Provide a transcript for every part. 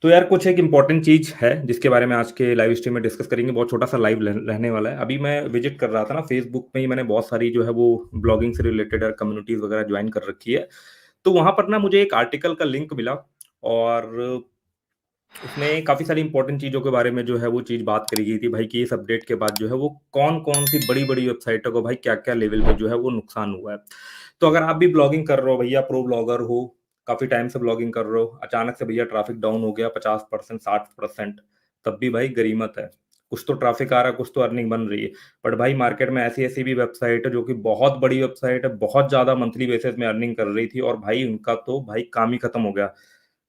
तो यार कुछ एक इम्पोर्टेंट चीज़ है जिसके बारे में आज के लाइव स्ट्रीम में डिस्कस करेंगे। बहुत छोटा-सा लाइव रहने वाला है। अभी मैं विज़िट कर रहा था ना, फ़ेसबुक में ही मैंने बहुत सारी जो है वो ब्लॉगिंग से रिलेटेड कम्युनिटीज़ वगैरह जॉइन कर रखी है। तो वहाँ पर ना मुझे एक आर्टिकल का लिंक मिला और उसमें काफ़ी सारी इम्पोर्टेंट चीज़ों के बारे में जो है वो चीज़ बात करी गई थी भाई कि इस अपडेट के बाद जो है वो कौन-कौन सी बड़ी-बड़ी वेबसाइटों को भाई क्या-क्या लेवल पे जो है वो नुकसान हुआ है। तो अगर आप भी ब्लॉगिंग कर रहे हो भैया, प्रो ब्लॉगर हो, काफ़ी टाइम से ब्लॉगिंग कर रहे हो, अचानक से भैया ट्रैफ़िक डाउन हो गया 50% 60%, तब भी भाई गनीमत है। कुछ तो ट्रैफ़िक आ रहा है, कुछ तो अर्निंग बन रही है। बट भाई मार्केट में ऐसी-ऐसी भी वेबसाइट है जो कि बहुत बड़ी वेबसाइट है, बहुत ज़्यादा मंथली बेसिस में अर्निंग कर रही थी और भाई उनका तो भाई काम ही खत्म हो गया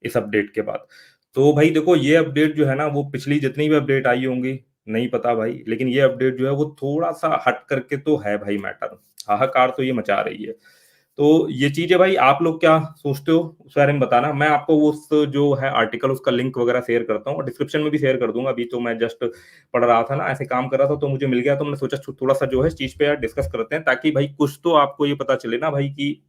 इस अपडेट के बाद। तो भाई देखो, ये अपडेट जो है ना वो पिछली जितनी भी अपडेट आई होंगी, नहीं पता भाई, लेकिन ये अपडेट जो है वो थोड़ा-सा हट करके तो है भाई मैटर। हाहाकार तो ये मचा रही है। तो ये चीज़ें भाई आप लोग क्या सोचते हो उस बारे में बताना। मैं आपको वो उस जो है आर्टिकल उसका लिंक वगैरह शेयर करता हूँ और डिस्क्रिप्शन में भी शेयर कर दूँगा। अभी तो मैं जस्ट पढ़ रहा था ना, ऐसे काम कर रहा था तो मुझे मिल गया, तो मैंने सोचा थोड़ा-सा जो है इस चीज़ पे यार डिस्कस करते हैं, ताकि भाई कुछ तो आपको ये पता चले ना भाई कि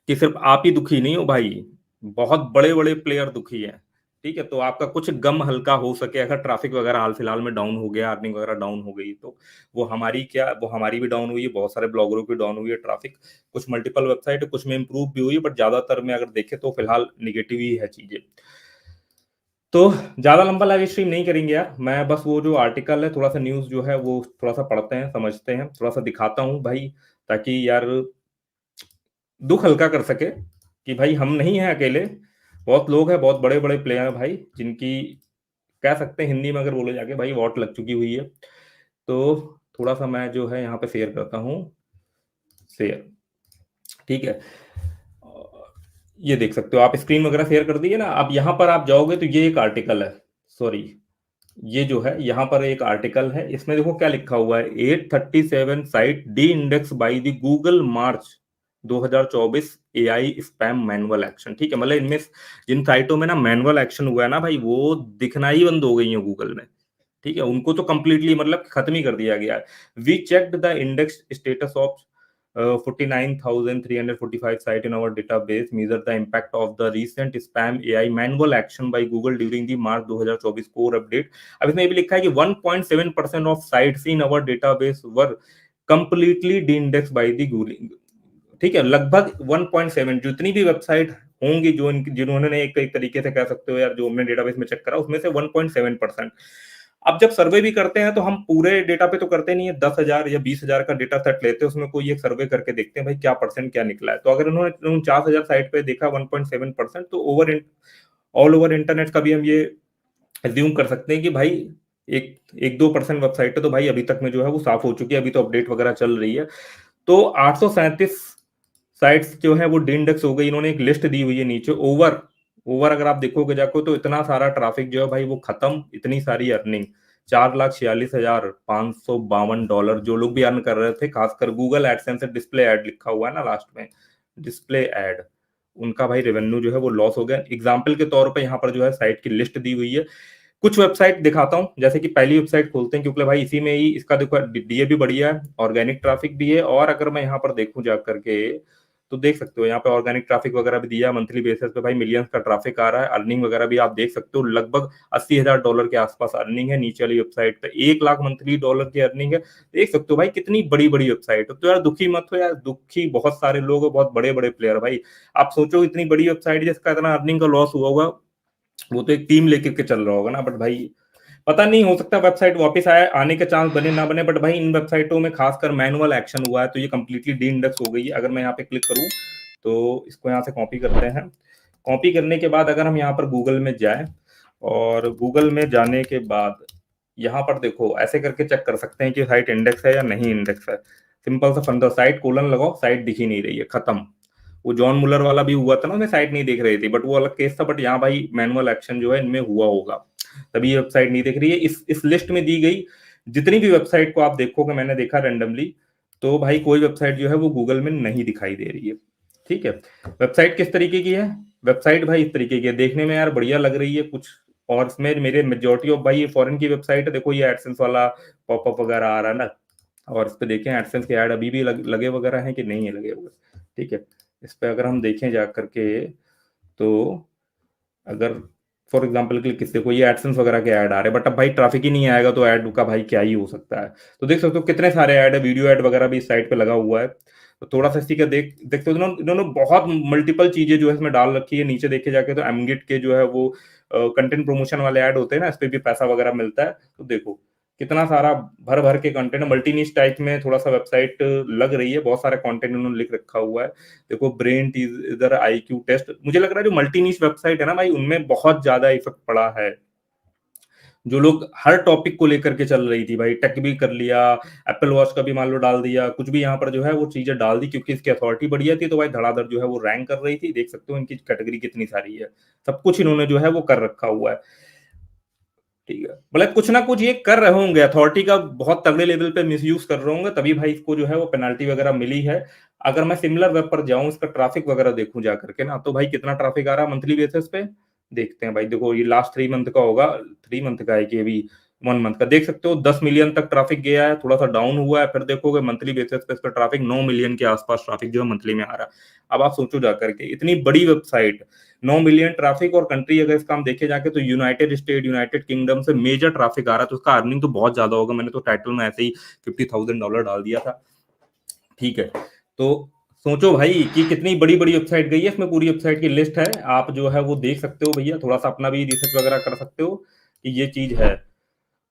सिर्फ़ आप ही दुखी नहीं हो भाई, बहुत बड़े-बड़े प्लेयर दुखी हैं, ठीक है? तो आपका कुछ गम हल्का हो सके, अगर ट्रैफ़िक वगैरह हाल-फिलहाल में डाउन हो गया, अर्निंग वगैरह डाउन हो गई, तो वो हमारी भी डाउन हुई है, बहुत सारे ब्लॉगरों की डाउन हुई है ट्रैफ़िक। कुछ मल्टीपल वेबसाइट है, कुछ में इम्प्रूव भी हुई है, बट ज़्यादातर में अगर देखें तो फिलहाल नेगेटिव ही है चीज़ें। तो ज़्यादा लंबा लाइव स्ट्रीम नहीं करेंगे यार, मैं बस वो जो आर्टिकल है, थोड़ा-सा न्यूज़ जो है वो थोड़ा-सा पढ़ते हैं, समझते हैं, थोड़ा-सा दिखाता हूँ भाई, ताकि यार दुःख हल्का कर सके कि भाई हम नहीं हैं अकेले। बहुत लोग हैं, बहुत बड़े-बड़े प्लेयर हैं भाई, जिनकी कह सकते हैं हिंदी में अगर बोले जाके भाई वॉट लग चुकी हुई है। तो थोड़ा-सा मैं जो है यहाँ पे शेयर करता हूँ, शेयर, ठीक है? ये देख सकते हो आप, स्क्रीन वगैरह शेयर कर दी है ना? अब यहाँ पर आप जाओगे तो ये एक आर्टिकल है, सॉरी, ये जो है यहाँ पर एक आर्टिकल है, इसमें देखो क्या लिखा हुआ है, 837 site D index by the Google March 2024 AI spam manual action. ठीक है, मतलब इनमें जिन साइटों में ना मैनुअल एक्शन हुआ है ना भाई, वो दिखना ही बंद हो गई है गूगल में। ठीक है, उनको तो कंप्लीटली मतलब खत्म ही कर दिया गया है। We checked the index status of 49,345 site in our database, measure the impact of the recent spam AI manual action by Google during the March 2024 core update। अब इसमें ये भी लिखा है कि 1.7% of sites in our database were completely de-indexed by the Google। ठीक है, लगभग 1.7 जितनी भी वेबसाइट होंगी जो जिन्होंने एक तरीके से कह सकते हो यार, जो हमने डेटाबेस में चेक करा उसमें से 1.7%। अब जब सर्वे भी करते हैं तो हम पूरे डेटा पे तो करते नहीं है, 10,000 या 20,000 का डेटा सेट लेते हैं, उसमें कोई एक सर्वे करके देखते हैं भाई क्या परसेंट क्या निकला है। तो अगर उन्होंने 49,000 साइट पे देखा 1.7%, तो ऑल ओवर इंटरनेट का भी हम ये एज्यूम कर सकते हैं कि भाई एक 1-2% वेबसाइट है तो भाई अभी तक में जो है वो साफ हो चुकी है, अभी तो अपडेट वगैरह चल रही है। तो 837 साइट्स जो है वो डिंडेक्स हो गई। इन्होंने एक लिस्ट दी हुई है नीचे, ओवर ओवर अगर आप देखोगे जाको तो इतना सारा ट्रैफिक जो है भाई वो खत्म, इतनी सारी अर्निंग, $4,46,552 जो लोग भी अर्न कर रहे थे, खासकर गूगल एडसेंस से डिस्प्ले एड लिखा हुआ है ना लास्ट में, डिस्प्ले एड, उनका भाई रेवेन्यू जो है वो लॉस हो गया। एग्जाम्पल के तौर पे यहाँ पर जो है साइट की लिस्ट दी हुई है। कुछ वेबसाइट दिखाता हूँ, जैसे कि पहली वेबसाइट खोलते हैं, क्योंकि भाई इसी में ही इसका देखो डीए भी बढ़िया है, ऑर्गेनिक ट्रैफिक भी है, और अगर मैं यहाँ पर देखूं जा करके तो देख सकते हो यहाँ पे ऑर्गेनिक ट्रैफिक वगैरह भी दिया है, मंथली बेसिस पे भाई मिलियंस का ट्रैफिक आ रहा है, अर्निंग वगैरह भी आप देख सकते हो, लगभग $80,000 के आसपास अर्निंग है। नीचे वाली वेबसाइट पे 1 लाख मंथली डॉलर की अर्निंग है। देख सकते हो भाई कितनी बड़ी बड़ी वेबसाइट है। तो यार दुखी मत हो यार, दुखी बहुत सारे लोग हैं, बहुत बड़े बड़े प्लेयर भाई। आप सोचो इतनी बड़ी वेबसाइट जिसका इतना अर्निंग का लॉस हुआ होगा, वो तो एक टीम लेकर के चल रहा होगा ना, बट भाई पता नहीं, हो सकता है वेबसाइट वापस आए, आने के चांस बने ना बने, बट भाई इन वेबसाइटों में खासकर मैनुअल एक्शन हुआ है तो ये कंप्लीटली डी इंडेक्स हो गई है। अगर मैं यहाँ पे क्लिक करूँ तो इसको यहाँ से कॉपी करते हैं। कॉपी करने के बाद अगर हम यहाँ पर गूगल में जाएं, और गूगल में जाने के बाद यहाँ पर देखो ऐसे करके चेक कर सकते हैं कि साइट इंडेक्स है या नहीं इंडेक्स है। सिंपल सा फंडा, साइट कोलन लगाओ, साइट दिख ही नहीं रही है, खत्म। वो जॉन मुलर वाला भी हुआ था ना, उसमें साइट नहीं दिख रही थी, बट वो अलग केस था। बट यहाँ भाई मैनुअल एक्शन जो है इनमें हुआ होगा, तभी ये वेबसाइट नहीं दिख रही है। इस लिस्ट में दी गई जितनी भी वेबसाइट को आप देखोगे, मैंने देखा रैंडमली, तो भाई कोई वेबसाइट जो है वो गूगल में नहीं दिखाई दे रही है। ठीक है, वेबसाइट किस तरीके की है? वेबसाइट भाई इस तरीके की है, देखने में यार बढ़िया लग रही है कुछ, और इसमें मेरे मेजोरिटी ऑफ भाई ये फॉरेन की वेबसाइट है। देखो ये एडसेंस वाला पॉपअप वगैरह आ रहा है ना, और इस पे देखें एडसेंस के ऐड अभी भी लगे वगैरह हैं कि नहीं है लगे हुए। ठीक है, इस पे अगर हम देखें जा करके, तो अगर फॉर एग्जाम्पल के लिए किससे कोई एडसेंस वगैरह के ऐड आ रहे हैं, बट अब भाई ट्रैफिक ही नहीं आएगा तो ऐड का भाई क्या ही हो सकता है। तो देख सकते हो कितने सारे ऐड है, वीडियो ऐड वगैरह भी इस साइट पे लगा हुआ है। तो थोड़ा सा इसी का देखते हो, इन्होंने बहुत मल्टीपल चीजें जो है इसमें डाल रखी है। नीचे देखे जाके तो एमगिट के जो है वो कंटेंट प्रमोशन वाले ऐड होते हैं ना, इस पे भी पैसा वगैरह मिलता है। तो देखो कितना सारा भर भर के कंटेंट, मल्टी निश टाइप में थोड़ा सा वेबसाइट लग रही है, बहुत सारा कंटेंट उन्होंने लिख रखा हुआ है। देखो ब्रेन इधर आईक्यू टेस्ट, मुझे लग रहा है जो मल्टी निश वेबसाइट है ना भाई, उनमें बहुत ज्यादा इफेक्ट पड़ा है। जो लोग हर टॉपिक को लेकर के चल रही थी भाई, टेक भी कर लिया, एप्पल वॉच का भी मान लो डाल दिया, कुछ भी यहाँ पर जो है वो चीजें डाल दी, क्योंकि इसकी अथॉरिटी बढ़िया थी तो भाई धड़ाधड़ जो है वो रैंक कर रही थी। देख सकते हो इनकी कैटेगरी कितनी सारी है, सब कुछ इन्होंने जो है वो कर रखा हुआ है। ठीक है, मतलब कुछ ना कुछ ये कर रहे होंगे, अथॉरिटी का बहुत तगड़े लेवल पे मिसयूज कर रहे होंगे, तभी भाई इसको जो है वो पेनाल्टी वगैरह मिली है। अगर मैं सिमिलर वेब पर जाऊं, इसका ट्रैफिक वगैरह देखूं जा करके ना, तो भाई कितना ट्रैफिक आ रहा है मंथली बेसिस पे, देखते हैं भाई। देखो ये लास्ट 3 मंथ का होगा, 3 मंथ का है कि अभी 1 मंथ का, देख सकते हो 10 मिलियन तक ट्रैफिक गया है, थोड़ा सा डाउन हुआ है, फिर देखोगे मंथली बेसिस पे इसका ट्रैफिक 9 मिलियन के आसपास ट्रैफिक जो है मंथली में आ रहा है। अब आप सोचो जाकर के, इतनी बड़ी वेबसाइट, 9 मिलियन ट्रैफिक, और कंट्री अगर इसका हम देखे जाके तो यूनाइटेड स्टेट, यूनाइटेड किंगडम से मेजर ट्रैफिक आ रहा है, तो उसका अर्निंग तो बहुत ज्यादा होगा। मैंने तो टाइटल में ऐसे ही $50,000 डाल दिया था। ठीक है, तो सोचो भाई कि कितनी बड़ी बड़ी वेबसाइट गई है, इसमें पूरी वेबसाइट की लिस्ट है, आप जो है वो देख सकते हो भैया, थोड़ा सा अपना भी रिसर्च वगैरह कर सकते हो कि ये चीज है।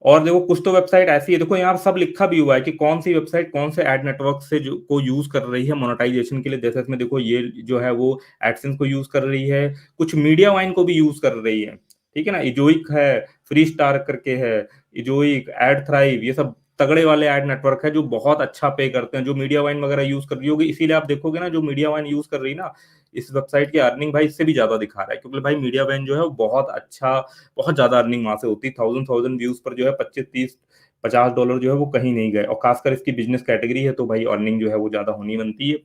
और देखो कुछ तो वेबसाइट ऐसी है, देखो यहाँ सब लिखा भी हुआ है कि कौन सी वेबसाइट कौन से एड नेटवर्क से जो को यूज कर रही है मोनेटाइजेशन के लिए। जैसे इसमें देखो ये जो है वो एडसेंस को यूज कर रही है, कुछ मीडिया वाइन को भी यूज कर रही है। ठीक है ना, इजोइक है, फ्री स्टार करके है, इजोइक, एड थ्राइव, ये सब तगड़े वाले एड नेटवर्क है जो बहुत अच्छा पे करते हैं। जो मीडिया वाइन वगैरह यूज कर रही होगी, इसीलिए आप देखोगे ना जो मीडिया वाइन यूज कर रही है ना, इस वेबसाइट की अर्निंग भाई इससे भी ज्यादा दिखा रहा है, क्योंकि भाई मीडिया वाइन जो है वो बहुत अच्छा, बहुत ज्यादा अर्निंग वहां से होती है। 1000 व्यूज पर जो है 25, 30, 50 डॉलर जो है वो कहीं नहीं गए, और खासकर इसकी बिजनेस कैटेगरी है तो भाई अर्निंग जो है वो ज्यादा होनी बनती है।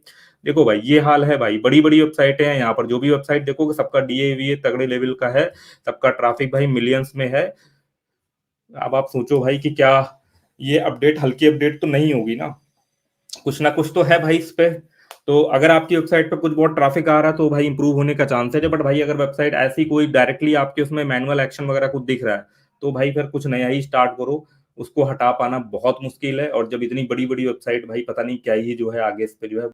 देखो भाई ये हाल है भाई, बड़ी बड़ी वेबसाइटें हैं, यहाँ पर जो भी वेबसाइट देखोगे सबका डीएवीए तगड़े लेवल का है, सबका ट्रैफिक भाई मिलियंस में है। अब आप सोचो भाई कि क्या ये अपडेट हल्की अपडेट तो नहीं होगी ना कुछ तो है भाई इस पे। तो अगर आपकी वेबसाइट पे कुछ बहुत ट्रैफिक आ रहा है तो भाई इंप्रूव होने का चांस है, बट भाई अगर वेबसाइट ऐसी कोई डायरेक्टली आपके उसमें मैनुअल एक्शन वगैरह कुछ दिख रहा है, तो भाई फिर कुछ नया ही स्टार्ट करो, उसको हटा पाना बहुत मुश्किल है। और जब इतनी बड़ी बड़ी वेबसाइट भाई, पता नहीं क्या ही जो है आगे इस पे जो है